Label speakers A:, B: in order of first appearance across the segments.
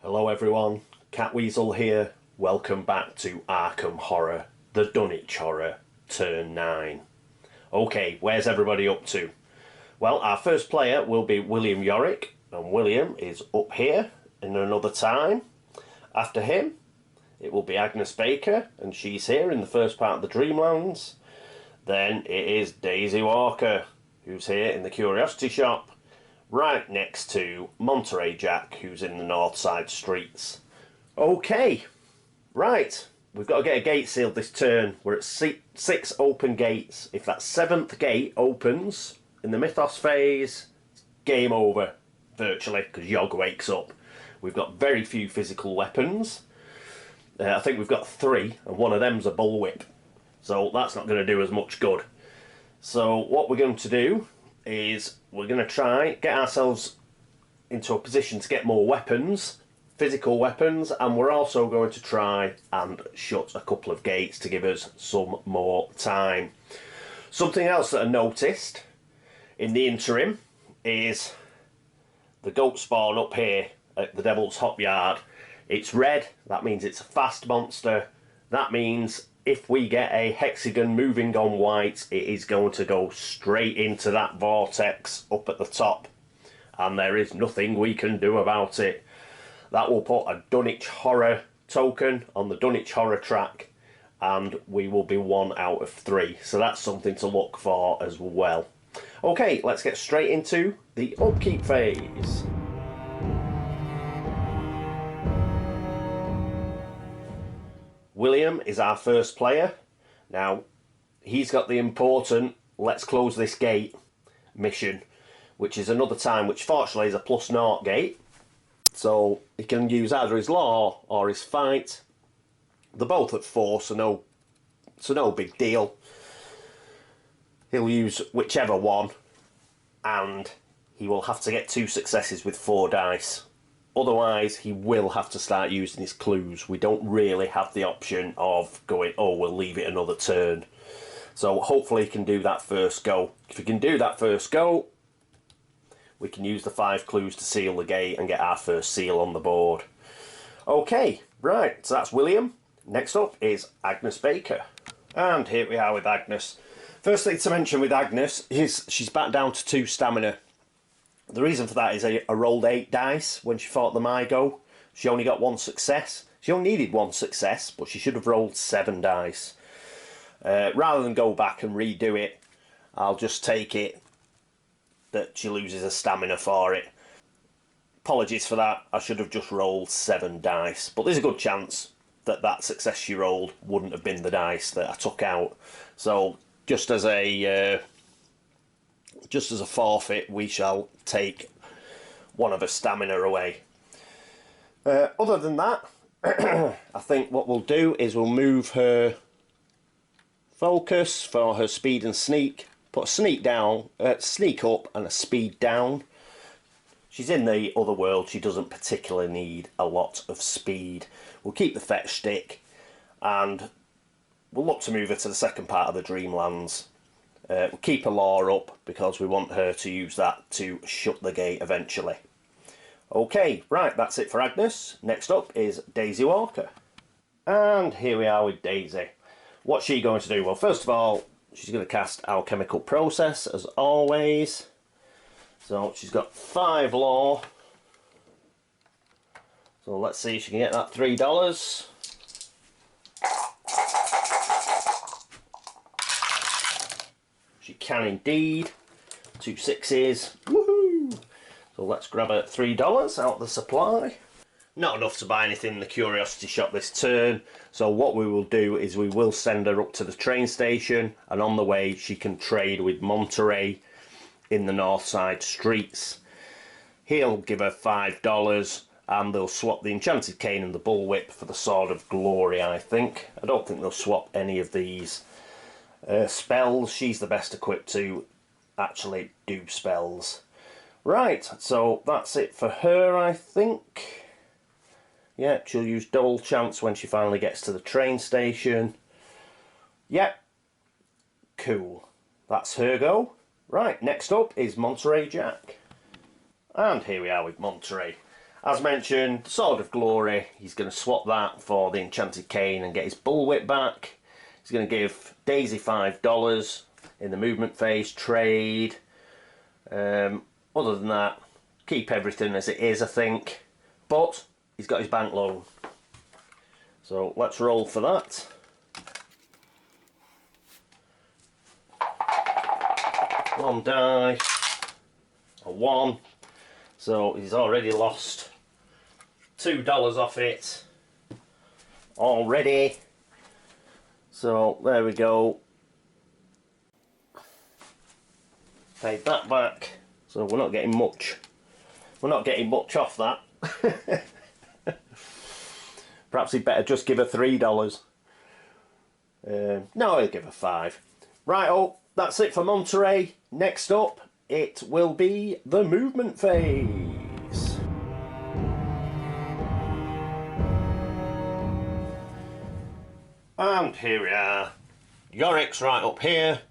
A: Hello everyone, Catweazle here. Welcome back to Arkham Horror, the Dunwich Horror, Turn 9. Okay, where's everybody up to? Well, our first player will be William Yorick, and William is up here in another time. After him, it will be Agnes Baker, and she's here in the first part of the Dreamlands. Then it is Daisy Walker, who's here in the Curiosity Shop, right next to Monterey Jack, who's in the Northside streets. Okay, right, we've got to get a gate sealed this turn. We're at six open gates. If that seventh gate opens in the Mythos phase, it's game over, virtually, because Yog wakes up. We've got very few physical weapons. I think we've got 3, and one of them's a bullwhip. So that's not going to do us much good. So what we're going to do is we're going to try get ourselves into a position to get more weapons, physical weapons, and we're also going to try and shut a couple of gates to give us some more time. Something else that I noticed in the interim is the goat spawn up here at the Devil's Hop Yard. It's red, that means it's a fast monster. That means if we get a hexagon moving on white, it is going to go straight into that vortex up at the top, and there is nothing we can do about it. That will put a Dunwich Horror token on the Dunwich Horror track, and we will be 1 out of 3, so that's something to look for as well. Okay, let's get straight into the upkeep phase. William is our first player. Now, he's got the important let's close this gate mission, which is another time, which fortunately is a +0 gate. So he can use either his law or his fight. They're both at 4, so no big deal. He'll use whichever one, and he will have to get 2 successes with 4 dice. Otherwise, he will have to start using his clues. We don't really have the option of going, oh, we'll leave it another turn. So hopefully he can do that first go. If he can do that first go, we can use the 5 clues to seal the gate and get our first seal on the board. Okay, right, so that's William. Next up is Agnes Baker. And here we are with Agnes. First thing to mention with Agnes is she's back down to 2 stamina. The reason for that is I rolled 8 dice when she fought the Mygo. She only got 1 success. She only needed 1 success, but she should have rolled 7 dice. Rather than go back and redo it, I'll just take it that she loses a stamina for it. Apologies for that, I should have just rolled 7 dice. But there's a good chance that that success she rolled wouldn't have been the dice that I took out. So just as a forfeit, we shall take one of her stamina away. Other than that, I think what we'll do is we'll move her focus for her speed and sneak. Put a sneak down, sneak up and a speed down. She's in the other world, she doesn't particularly need a lot of speed. We'll keep the fetch stick, and we'll look to move her to the second part of the Dreamlands. We'll keep her law up because we want her to use that to shut the gate eventually. Okay, right, that's it for Agnes. Next up is Daisy Walker. And here we are with Daisy. What's she going to do? Well, first of all, she's going to cast Alchemical Process, as always. So she's got 5 law. So let's see if she can get that $3. She can indeed. 2 6s. Woohoo! So let's grab her $3 out of the supply. Not enough to buy anything in the Curiosity Shop this turn. So what we will do is we will send her up to the train station, and on the way she can trade with Monterey in the Northside streets. He'll give her $5, and they'll swap the Enchanted Cane and the Bullwhip for the Sword of Glory, I think. I don't think they'll swap any of these spells. She's the best equipped to actually do spells. Right, so that's it for her, I think. Yeah, she'll use double chance when she finally gets to the train station. Yep. Cool. That's her go. Right, next up is Monterey Jack. And here we are with Monterey. As mentioned, Sword of Glory, he's going to swap that for the Enchanted Cane and get his bullwhip back. He's going to give Daisy $5 in the movement phase, trade. Other than that, keep everything as it is, I think. But he's got his bank loan. So let's roll for that. One die, a 1. So he's already lost $2 off it already. So there we go. Paid that back. So we're not getting much. We're not getting much off that. Perhaps he'd better just give her $3. No, he'll give her 5. Right, oh, that's it for Monterey. Next up, it will be the movement phase. And here we are. Yorick's right up here,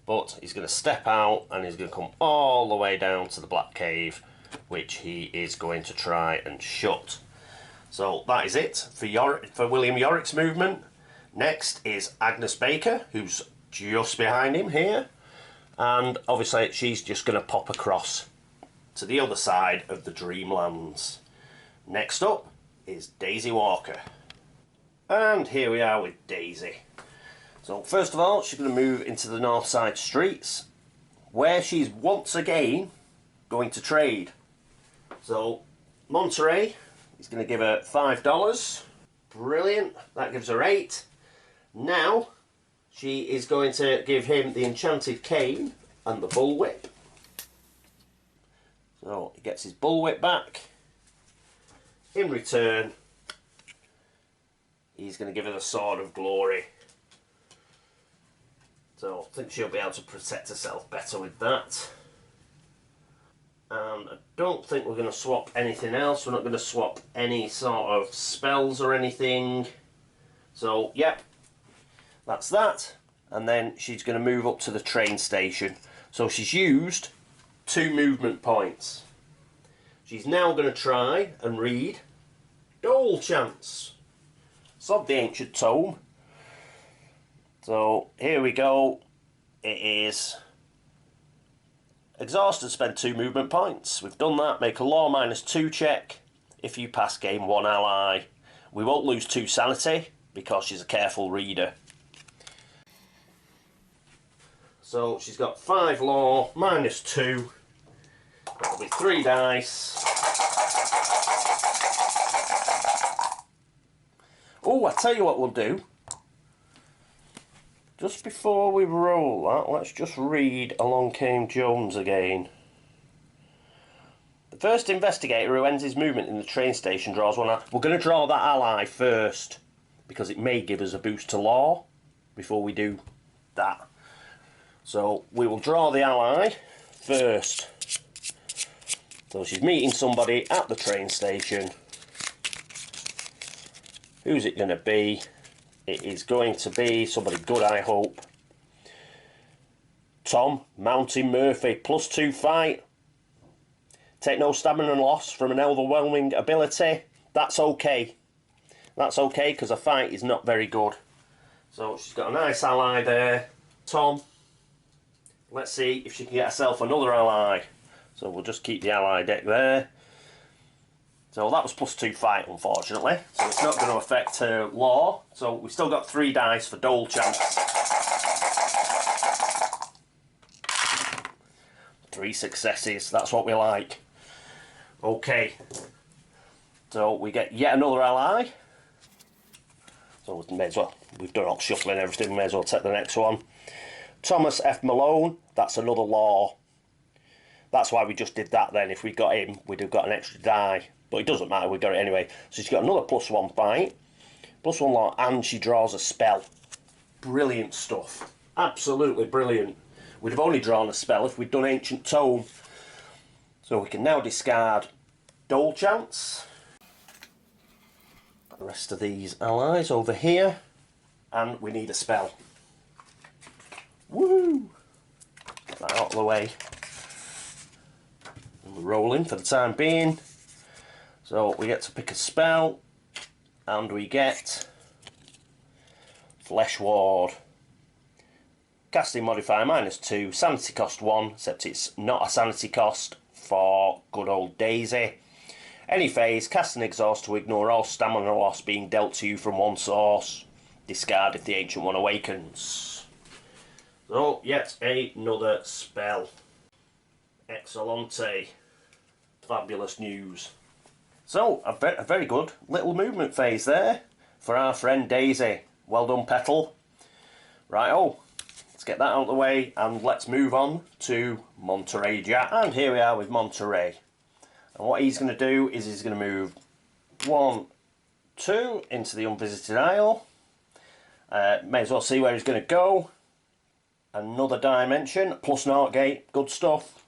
A: but he's going to step out and he's going to come all the way down to the Black Cave, which he is going to try and shut. So that is it for William Yorick's movement. Next is Agnes Baker, who's just behind him here. And obviously she's just going to pop across to the other side of the Dreamlands. Next up is Daisy Walker. And here we are with Daisy. So first of all, she's going to move into the Northside streets, where she's once again going to trade. So Monterey is going to give her $5. Brilliant. That gives her 8. Now she is going to give him the Enchanted Cane and the Bullwhip. So he gets his Bullwhip back. In return, he's going to give her the Sword of Glory. So I think she'll be able to protect herself better with that. And I don't think we're going to swap anything else. We're not going to swap any sort of spells or anything. So, yep, that's that. And then she's going to move up to the train station. So she's used 2 movement points. She's now going to try and read Dole Chance. Sod the Ancient Tome. So here we go. It is exhaust and spend 2 movement points. We've done that. Make a law -2 check if you pass game 1 ally. We won't lose 2 sanity because she's a careful reader. So she's got 5 law -2. That'll be 3 dice. Oh, I tell you what we'll do. Just before we roll that, let's just read Along Came Jones again. The first investigator who ends his movement in the train station draws one out. We're going to draw that ally first, because it may give us a boost to law before we do that. So we will draw the ally first. So she's meeting somebody at the train station. Who's it going to be? It is going to be somebody good, I hope. Tom, Mountain Murphy, +2 fight. Take no stamina loss from an overwhelming ability. That's okay. That's okay, because a fight is not very good. So she's got a nice ally there. Tom. Let's see if she can get herself another ally. So we'll just keep the ally deck there. So that was +2 fight, unfortunately. So it's not going to affect her law. So we've still got 3 dice for Dole Chance. 3 successes, that's what we like. Okay. So we get yet another ally. So we may as well, we've done all shuffling and everything, we may as well take the next one. Thomas F. Malone, that's another law. That's why we just did that then. If we got him, we'd have got an extra die. But it doesn't matter, we got it anyway. So she's got another +1 fight, +1 law, and she draws a spell. Brilliant stuff. Absolutely brilliant. We'd have only drawn a spell if we'd done Ancient Tome. So we can now discard Dole Chance. The rest of these allies over here. And we need a spell. Woo! Get that out of the way. And we're rolling for the time being. So we get to pick a spell, and we get Flesh Ward. Casting modifier -2, sanity cost 1, except it's not a sanity cost for good old Daisy. Any phase, cast an exhaust to ignore all stamina loss being dealt to you from one source. Discard if the ancient one awakens. So, yet another spell. Excellente. Fabulous news. So, a very good little movement phase there for our friend Daisy. Well done, Petal. Right, let's get that out of the way and let's move on to Monterey Jack. And here we are with Monterey. And what he's going to do is he's going to move 1, 2 into the Unvisited Isle. May as well see where he's going to go. Another dimension, plus naught gate, good stuff.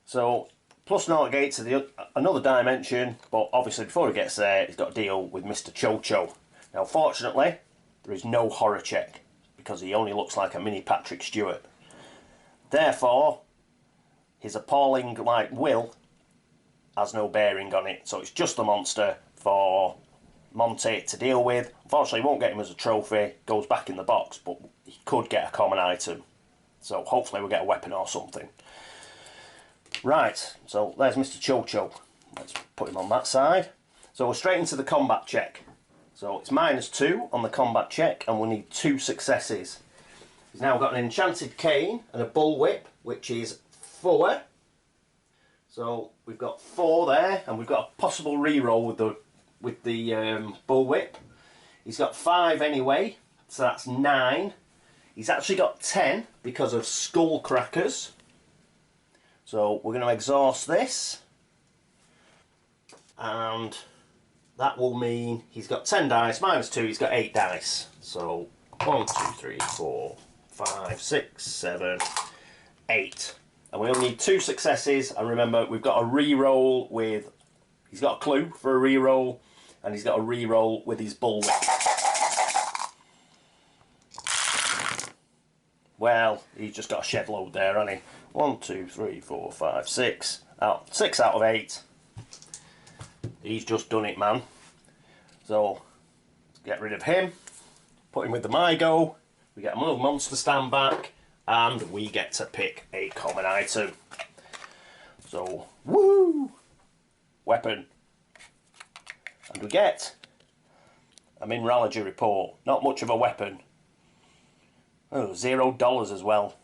A: So, plus naught gate to another dimension, but obviously before he gets there, he's got to deal with Mr. Cho-Cho. Now, fortunately, there is no horror check, because he only looks like a mini Patrick Stewart. Therefore, his appalling will has no bearing on it, so it's just a monster for Monty to deal with. Unfortunately, he won't get him as a trophy, goes back in the box, but he could get a common item. So hopefully we'll get a weapon or something. Right, so there's Mr. Cho-Cho. Let's put him on that side. So we're straight into the combat check. So it's -2 on the combat check, and we need 2 successes. He's now got an enchanted cane and a bullwhip, which is 4. So we've got 4 there, and we've got a possible reroll with the bullwhip. He's got 5 anyway, so that's 9. He's actually got 10 because of skull crackers. So we're going to exhaust this, and that will mean he's got 10 dice, -2, he's got 8 dice. So 1, 2, 3, 4, 5, 6, 7, 8. And we only need 2 successes, and remember we've got a re-roll with, he's got a clue for a re-roll, and he's got a re-roll with his bullwhip. Well, he's just got a shed load there, hasn't he? 1, 2, 3, 4, 5, 6. 6 out of 8. He's just done it, man. So, let's get rid of him. Put him with the Mygo. We get another monster stand back. And we get to pick a common item. So, woo! Weapon. And we get a mineralogy report. Not much of a weapon. Oh, $0 as well.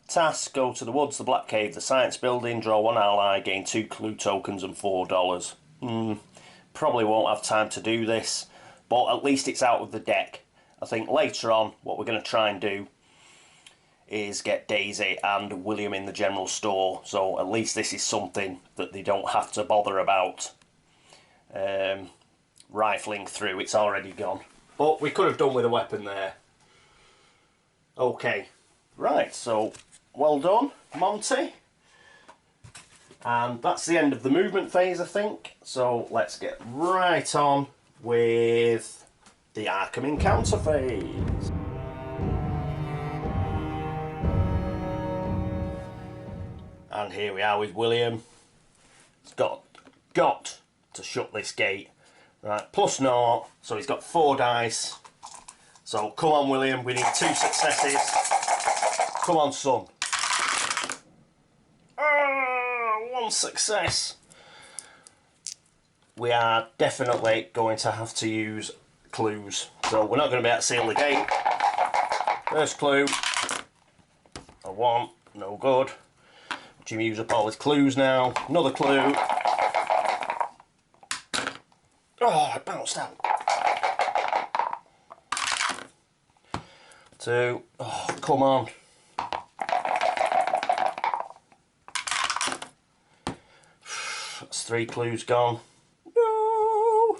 A: Task, go to the woods, the Black Cave, the Science Building, draw 1 ally, gain 2 clue tokens and $4. Probably won't have time to do this, but at least it's out of the deck. I think later on what we're going to try and do is get Daisy and William in the general store, so at least this is something that they don't have to bother about rifling through. It's already gone, but we could have done with a weapon there. Okay, right, so well done, Monty. And that's the end of the movement phase, I think. So let's get right on with the Arkham encounter phase. And here we are with William. He's got to shut this gate. Right, plus naught, so he's got 4 dice. So come on, William, we need 2 successes. Come on, son. 1 success. We are definitely going to have to use clues. So we're not going to be able to seal the gate. First clue. A 1, no good. Jim use up all his clues now. Another clue. Oh, I bounced out. 2. Oh, come on. That's 3 clues gone. No.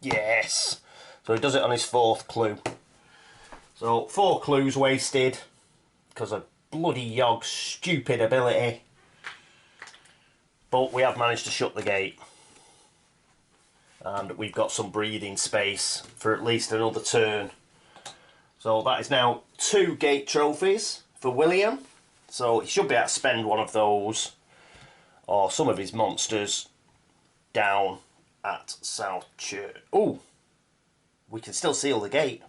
A: Yes. So he does it on his 4th clue. So 4 clues wasted because of bloody Yog's stupid ability. But we have managed to shut the gate. And we've got some breathing space for at least another turn. So that is now 2 gate trophies for William. So he should be able to spend one of those, or some of his monsters, down at South Church. Oh, we can still seal the gate.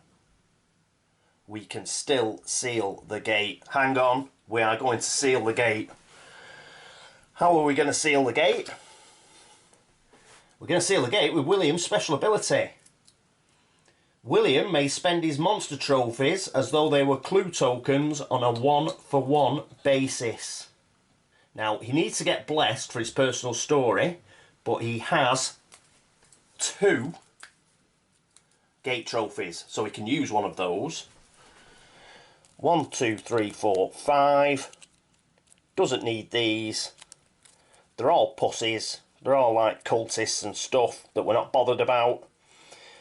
A: We can still seal the gate. Hang on, we are going to seal the gate. How are we going to seal the gate? We're going to seal the gate with William's special ability. William may spend his monster trophies as though they were clue tokens on a 1-for-1 basis. Now, he needs to get blessed for his personal story, but he has 2 gate trophies, so he can use one of those. 1, 2, 3, 4, 5. Doesn't need these. They're all pussies. They're all like cultists and stuff that we're not bothered about.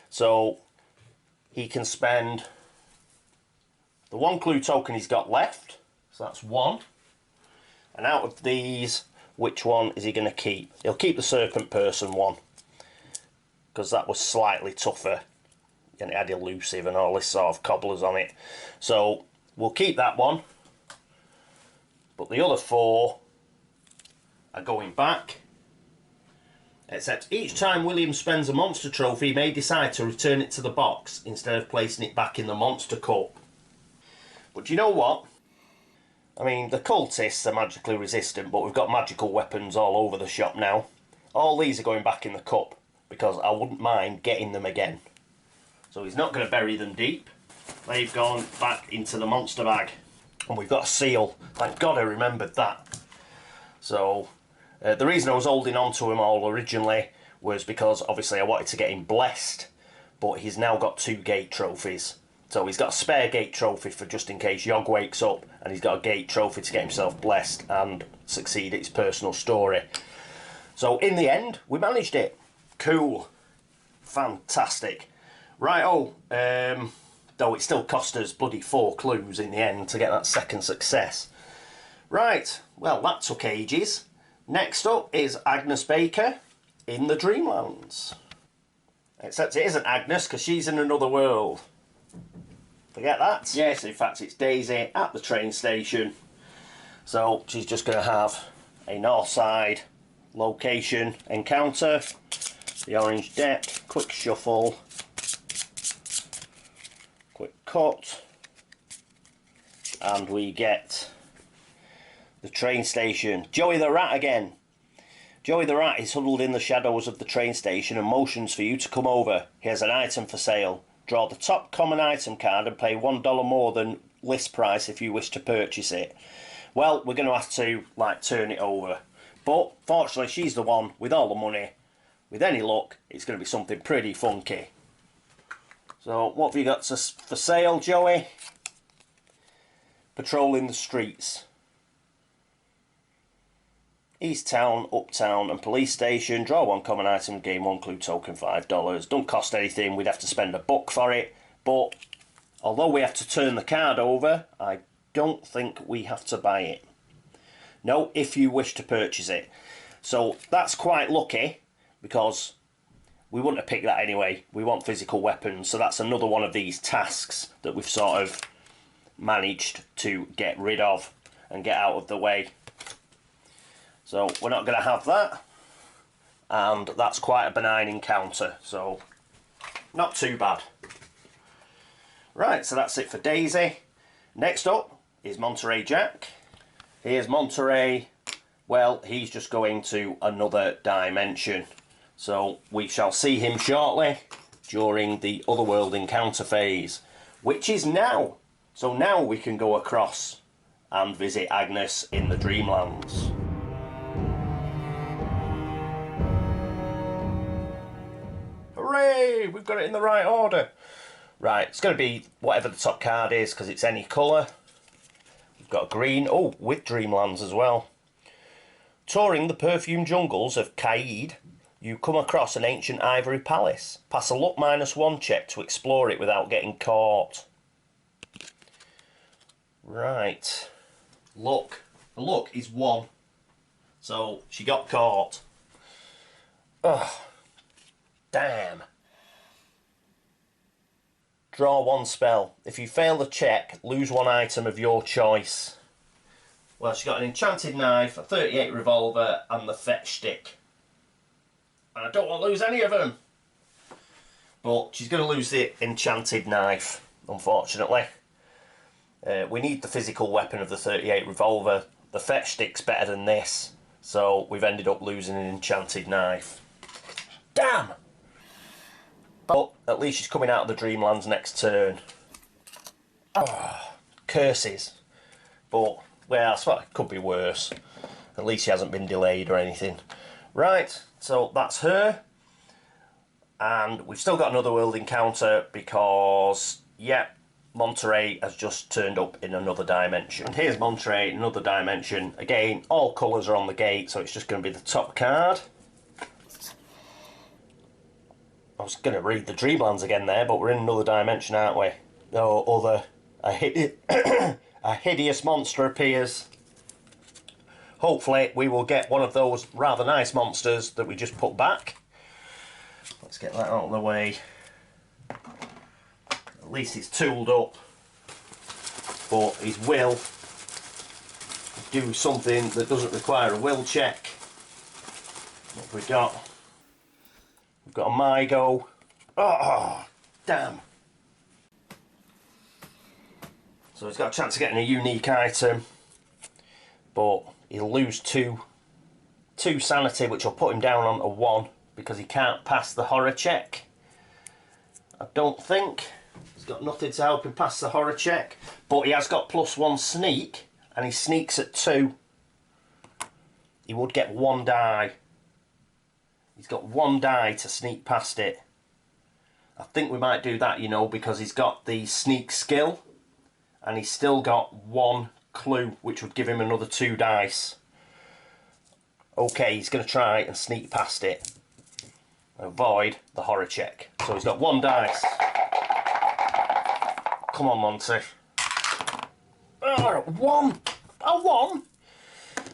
A: So he can spend the 1 clue token he's got left. So that's 1. And out of these, which one is he going to keep? He'll keep the serpent person one, because that was slightly tougher. And it had elusive and all this sort of cobblers on it. So we'll keep that one. But the other 4 are going back. Except each time William spends a monster trophy, he may decide to return it to the box instead of placing it back in the monster cup. But do you know what? I mean, the cultists are magically resistant, but we've got magical weapons all over the shop now. All these are going back in the cup, because I wouldn't mind getting them again. So he's not going to bury them deep. They've gone back into the monster bag. And we've got a seal. Thank God I remembered that. So the reason I was holding on to him all originally was because obviously I wanted to get him blessed, but he's now got 2 gate trophies. So he's got a spare gate trophy for just in case Yog wakes up, and he's got a gate trophy to get himself blessed and succeed at his personal story. So in the end, we managed it. Cool. Fantastic. Right, though it still cost us bloody 4 clues in the end to get that second success. Right, well that took ages. Next up is Agnes Baker in the Dreamlands. Except it isn't Agnes, because she's in another world. Forget that. Yes, in fact it's Daisy at the train station. So she's just going to have a Northside location encounter. The orange deck, quick shuffle, quick cut, and we get the train station. Joey the Rat again. Joey the Rat is huddled in the shadows of the train station and motions for you to come over. He has an item for sale. Draw the top common item card and pay $1 more than list price if you wish to purchase it. Well, we're going to have to turn it over. But fortunately she's the one with all the money. With any luck, it's going to be something pretty funky. So what have you got for sale, Joey? Patrolling the streets. East Town, Uptown and Police Station. Draw 1 common item, gain 1 clue token, $5. Don't cost anything, we'd have to spend $1 for it. But although we have to turn the card over, I don't think we have to buy it. No, if you wish to purchase it. So that's quite lucky, because we wouldn't have picked that anyway. We want physical weapons, so that's another one of these tasks that we've sort of managed to get rid of and get out of the way. So we're not going to have that, and that's quite a benign encounter, so not too bad. Right, so that's it for Daisy. Next up is Monterey Jack. Here's Monterey. Well, he's just going to another dimension, so we shall see him shortly during the Otherworld encounter phase, which is now. So now we can go across and visit Agnes in the Dreamlands. Hooray! We've got it in the right order. Right, it's going to be whatever the top card is, because it's any colour. We've got green. Oh, with Dreamlands as well. Touring the perfumed jungles of Caid, you come across an ancient ivory palace. Pass a luck -1 check to explore it without getting caught. Right. Luck. The luck is 1. So she got caught. Ugh. Damn. Draw 1 spell. If you fail the check, lose 1 item of your choice. Well, she's got an enchanted knife, a 38 revolver, and the fetch stick. And I don't want to lose any of them. But she's going to lose the enchanted knife, unfortunately. We need the physical weapon of the 38 revolver. The fetch stick's better than this, so we've ended up losing an enchanted knife. Damn! But at least she's coming out of the Dreamlands next turn. Oh, curses. But, well, I suppose it could be worse. At least she hasn't been delayed or anything. Right, so that's her. And we've still got another world encounter because, yeah, Monterey has just turned up in another dimension. And here's Monterey in another dimension. Again, all colours are on the gate, so it's just going to be the top card. I was going to read the Dreamlands again there, but we're in another dimension, aren't we? No, a hideous monster appears. Hopefully we will get one of those rather nice monsters that we just put back. Let's get that out of the way. At least it's tooled up. But his will do something that doesn't require a will check. What have we got? We've got a Mygo. Oh, damn. So he's got a chance of getting a unique item. But he'll lose two sanity, which will put him down onto 1 because he can't pass the horror check. I don't think. He's got nothing to help him pass the horror check. But he has got +1 sneak, and he sneaks at 2. He would get 1 die. He's got 1 die to sneak past it. I think we might do that, you know, because he's got the sneak skill, and he's still got 1 clue, which would give him another 2 dice. Okay, he's going to try and sneak past it. Avoid the horror check. So he's got 1 dice. Come on, Monty. Oh, 1! A 1!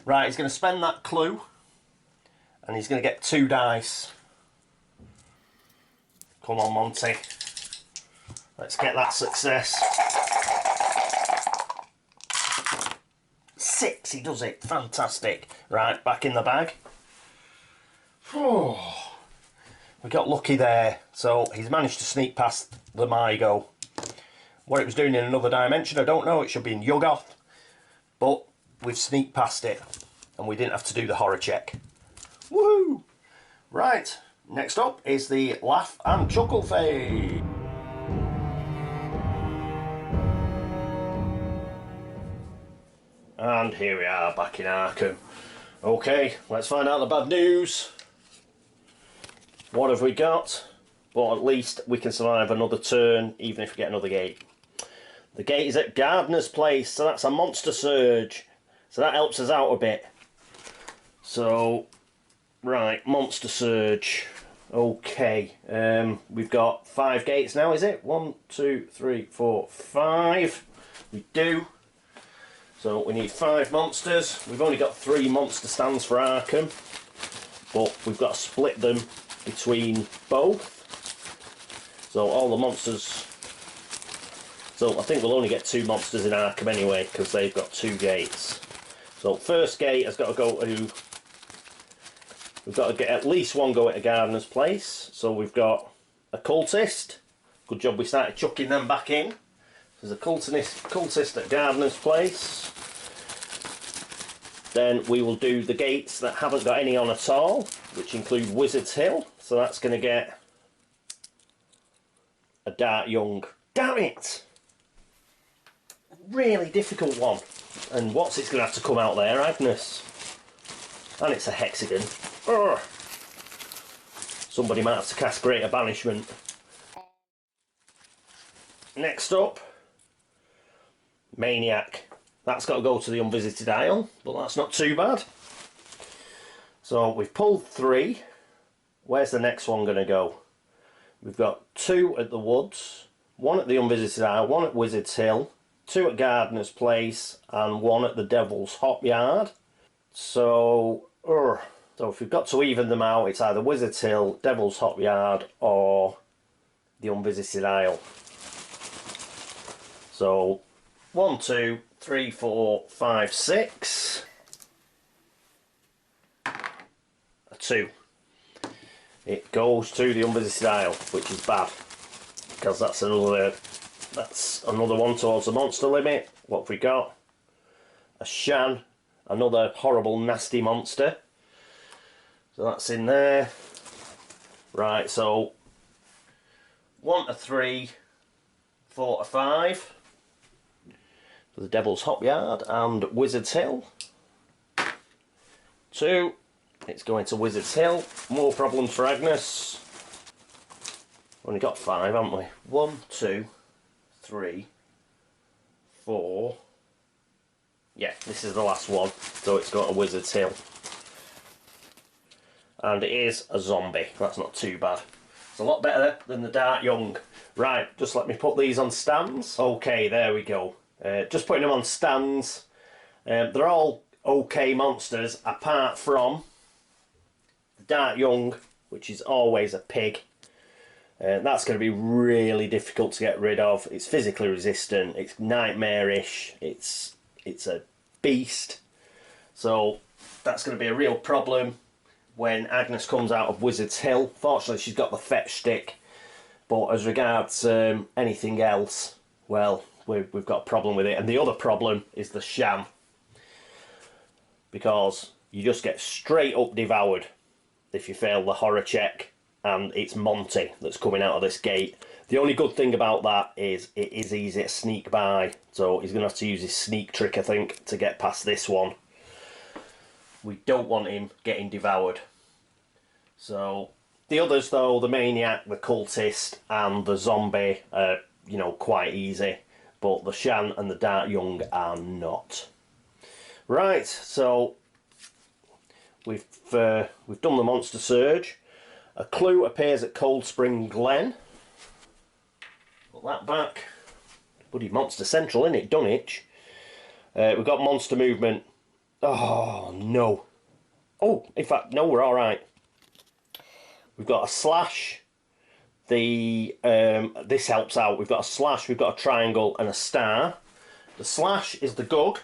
A: Right, he's going to spend that clue. And he's going to get 2 dice. Come on, Monty. Let's get that success. 6, he does it. Fantastic. Right, back in the bag. We got lucky there. So he's managed to sneak past the Mygo. What it was doing in another dimension, I don't know. It should be in Yog-Sothoth. But we've sneaked past it. And we didn't have to do the horror check. Woohoo! Right, next up is the laugh and chuckle phase. And here we are back in Arkham. Okay, let's find out the bad news. What have we got? But at least we can survive another turn, even if we get another gate. The gate is at Gardener's Place, so that's a monster surge. So that helps us out a bit. So, right, monster surge. Okay, we've got 5 gates now, is it? 1, 2, 3, 4, 5. We do. So we need 5 monsters. We've only got 3 monster stands for Arkham, but we've got to split them between both. So all the monsters. So I think we'll only get 2 monsters in Arkham anyway, because they've got 2 gates. So first gate has got to go to. We've got to get at least 1 go at a Gardener's Place. So we've got a cultist. Good job we started chucking them back in. There's a cultist at Gardener's Place. Then we will do the gates that haven't got any on at all, which include Wizard's Hill. So that's going to get a Dart Young. Damn it! Really difficult one. And what's it's going to have to come out there? Agnes. And it's a hexagon. Urgh. Somebody might have to cast Greater Banishment. Next up, Maniac. That's got to go to the Unvisited Isle, but that's not too bad. So we've pulled 3. Where's the next one going to go? We've got 2 at the Woods, 1 at the Unvisited Isle, 1 at Wizard's Hill, 2 at Gardener's Place, and 1 at the Devil's Hop Yard. So if we've got to even them out, it's either Wizard's Hill, Devil's Hop Yard, or the Unvisited Isle. So 1, 2, 3, 4, 5, 6. A 2. It goes to the Unvisited Isle, which is bad, because that's another one towards the monster limit. What have we got? A Shan, another horrible nasty monster. So that's in there. Right, so 1 to 3, 4 to 5. For the Devil's Hop Yard and Wizard's Hill. 2. It's going to Wizard's Hill. More problems for Agnes. Only got 5, haven't we? 1, 2, 3, 4. Yeah, this is the last one. So it's got a Wizard's Hill. And it is a zombie. That's not too bad. It's a lot better than the Dark Young. Right, just let me put these on stands. Okay, there we go. Just putting them on stands. They're all okay monsters, apart from the Dark Young, which is always a pig. That's going to be really difficult to get rid of. It's physically resistant. It's nightmarish. It's a beast. So that's going to be a real problem when Agnes comes out of Wizard's Hill. Fortunately, she's got the fetch stick. But as regards anything else, well, we've got a problem with it. And the other problem is the Sham. Because you just get straight up devoured if you fail the horror check. And it's Monty that's coming out of this gate. The only good thing about that is it is easy to sneak by. So he's going to have to use his sneak trick, I think, to get past this one. We don't want him getting devoured. So the others, though, the Maniac, the Cultist and the Zombie are, you know, quite easy. But the Shan and the Dark Young are not. Right, so we've done the Monster Surge. A clue appears at Cold Spring Glen. Put that back. Bloody Monster Central, innit? Dunwich. We've got Monster Movement. Oh, no. Oh, in fact, no, we're alright. We've got a slash. This helps out. We've got a slash, we've got a triangle and a star. The slash is the Gug,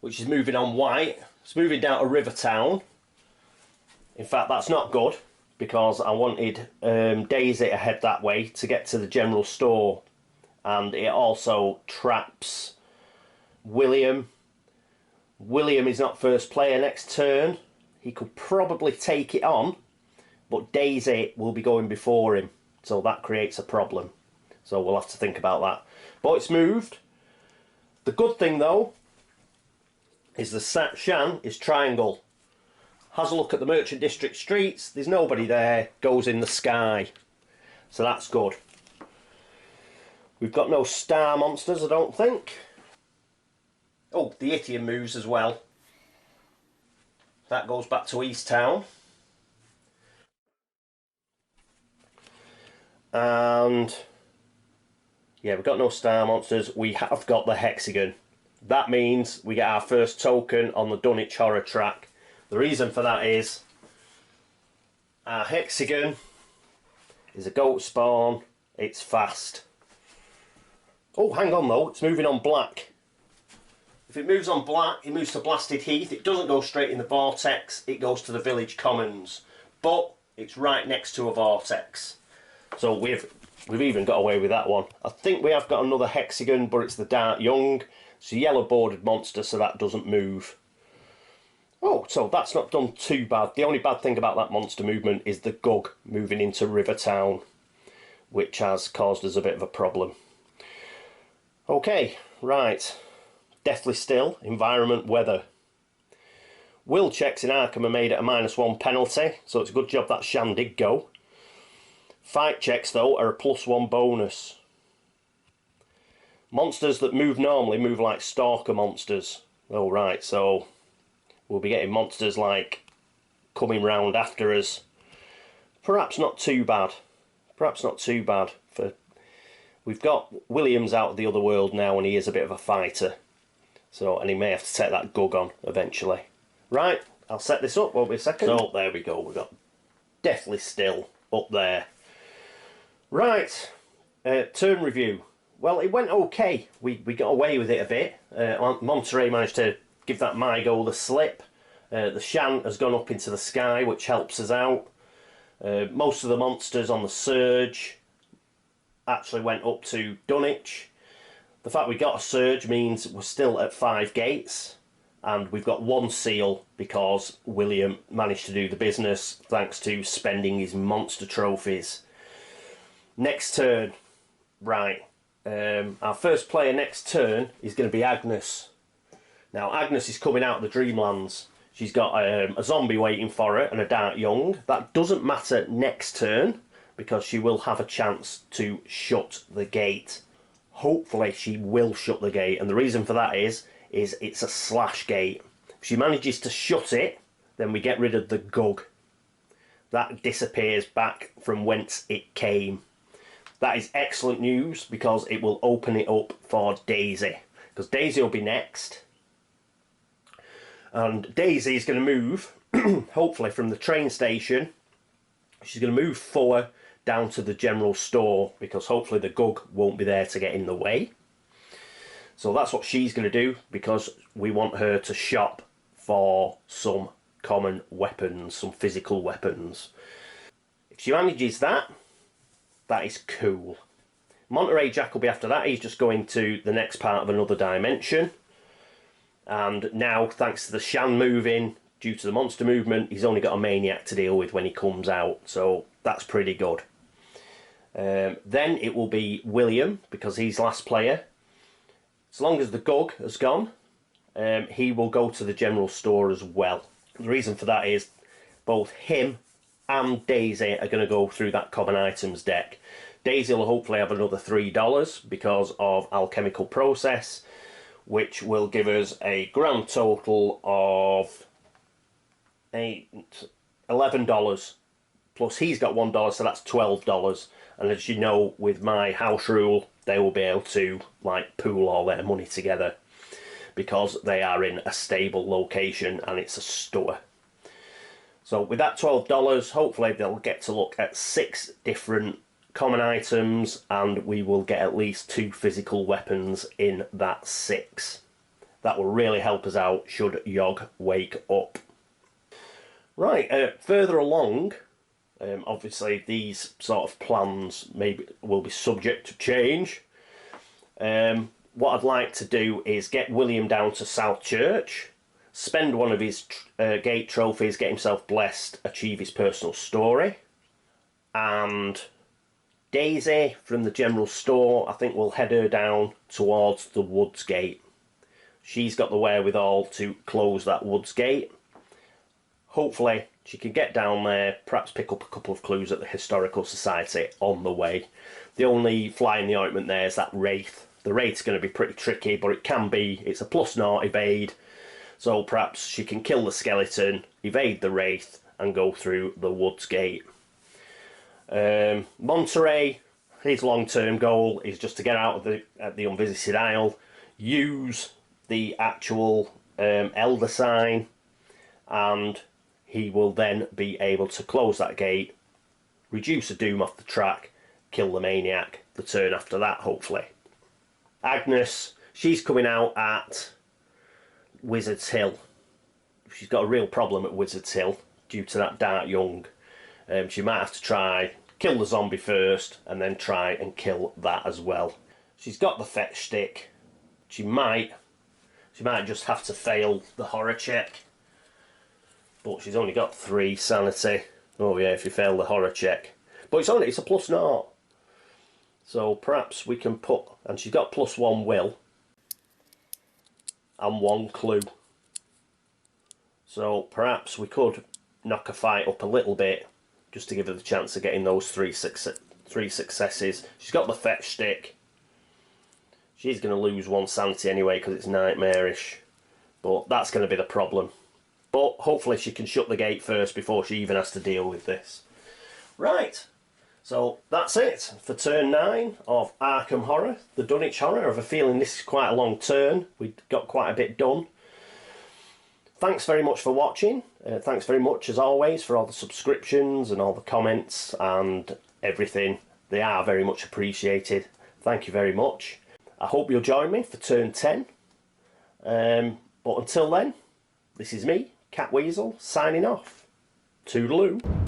A: which is moving on white. It's moving down to Rivertown. In fact, that's not good, because I wanted Daisy to head that way to get to the general store. And it also traps William. William is not first player next turn. He could probably take it on, but Daisy will be going before him. So that creates a problem. So we'll have to think about that. But it's moved. The good thing, though, is the Shan is triangle. Has a look at the Merchant District streets. There's nobody there. Goes in the sky. So that's good. We've got no star monsters, I don't think. Oh, the Itian moves as well. That goes back to East Town. And yeah, we've got no star monsters. We have got the hexagon. That means we get our first token on the Dunwich horror track. The reason for that is our hexagon is a goat spawn. It's fast. Oh, hang on though, it's moving on black. If it moves on black, it moves to Blasted Heath. It doesn't go straight in the vortex, it goes to the village commons. But it's right next to a vortex. So we've even got away with that one. I think we have got another hexagon, but it's the Dark Young. It's a yellow bordered monster, so that doesn't move. Oh, so that's not done too bad. The only bad thing about that monster movement is the Gug moving into Rivertown, which has caused us a bit of a problem. Okay, right. Deathly Still, environment, weather. Will checks in Arkham are made at a -1 penalty, so it's a good job that Shan did go. Fight checks, though, are a +1 bonus. Monsters that move normally move like stalker monsters. Oh, right, so we'll be getting monsters like coming round after us. Perhaps not too bad. Perhaps not too bad. We've got Williams out of the other world now, and he is a bit of a fighter. So, and he may have to take that Gug on eventually. Right, I'll set this up, won't be a second. So, there we go. We've got Deathly Still up there. Right, turn review. Well, it went okay. We got away with it a bit. Monterey managed to give that my goal the slip. The Shan has gone up into the sky, which helps us out. Most of the monsters on the surge actually went up to Dunwich. The fact we got a surge means we're still at 5 gates, and we've got 1 seal because William managed to do the business thanks to spending his monster trophies. Next turn, right, our first player next turn is going to be Agnes. Now Agnes is coming out of the Dreamlands. She's got a zombie waiting for her and a dark young. That doesn't matter next turn because she will have a chance to shut the gate. Hopefully she will shut the gate, and the reason for that is it's a slash gate. If she manages to shut it, then we get rid of the gug. That disappears back from whence it came. That is excellent news because it will open it up for Daisy, because Daisy will be next. And Daisy is going to move, hopefully from the train station. She's going to move forward down to the general store because hopefully the gug won't be there to get in the way. So that's what she's going to do because we want her to shop for some common weapons, some physical weapons. If she manages that, that is cool. Monterey Jack will be after that. He's just going to the next part of another dimension. And now, thanks to the Shan moving, due to the monster movement, he's only got a maniac to deal with when he comes out. So that's pretty good. Then it will be William, because he's last player. As long as the gug has gone, he will go to the general store as well. The reason for that is both him and Daisy are going to go through that common items deck. Daisy will hopefully have another $3 because of alchemical process, which will give us a grand total of $11. Plus he's got $1, so that's $12. And as you know, with my house rule, they will be able to like pool all their money together because they are in a stable location and it's a store. So with that $12, hopefully they'll get to look at 6 different common items and we will get at least 2 physical weapons in that 6. That will really help us out should Yog wake up. Right, further along, obviously these sort of plans will be subject to change. What I'd like to do is get William down to South Church, spend one of his gate trophies, get himself blessed, achieve his personal story, and Daisy from the general store, I think we'll head her down towards the woods gate. She's got the wherewithal to close that woods gate. Hopefully she can get down there, perhaps pick up a couple of clues at the Historical Society on the way. The only fly in the ointment there is that Wraith. The Wraith's going to be pretty tricky, but it can be. It's a +0 evade. So perhaps she can kill the skeleton, evade the Wraith, and go through the woods gate. Monterey, his long-term goal is just to get out of the Unvisited Isle, use the actual Elder Sign, and he will then be able to close that gate, reduce a doom off the track, kill the maniac the turn after that, hopefully. Agnes, she's coming out at Wizard's Hill. She's got a real problem at Wizard's Hill due to that Dark Young. She might have to try kill the zombie first and then try and kill that as well. She's got the fetch stick. She might just have to fail the horror check, but she's only got 3 sanity. Oh yeah, if you fail the horror check, but it's a +0, so perhaps we can put, and she's got +1 will and 1 clue, so perhaps we could knock a fight up a little bit just to give her the chance of getting those 3 successes. She's got the fetch stick. She's going to lose 1 sanity anyway because it's nightmarish, but that's going to be the problem. But hopefully she can shut the gate first before she even has to deal with this. Right, so that's it for turn 9 of Arkham Horror, the Dunwich Horror. I have a feeling this is quite a long turn. We got quite a bit done. Thanks very much for watching. Thanks very much, as always, for all the subscriptions and all the comments and everything. They are very much appreciated. Thank you very much. I hope you'll join me for turn 10. But until then, this is me, Catweazle, signing off. Toodaloo.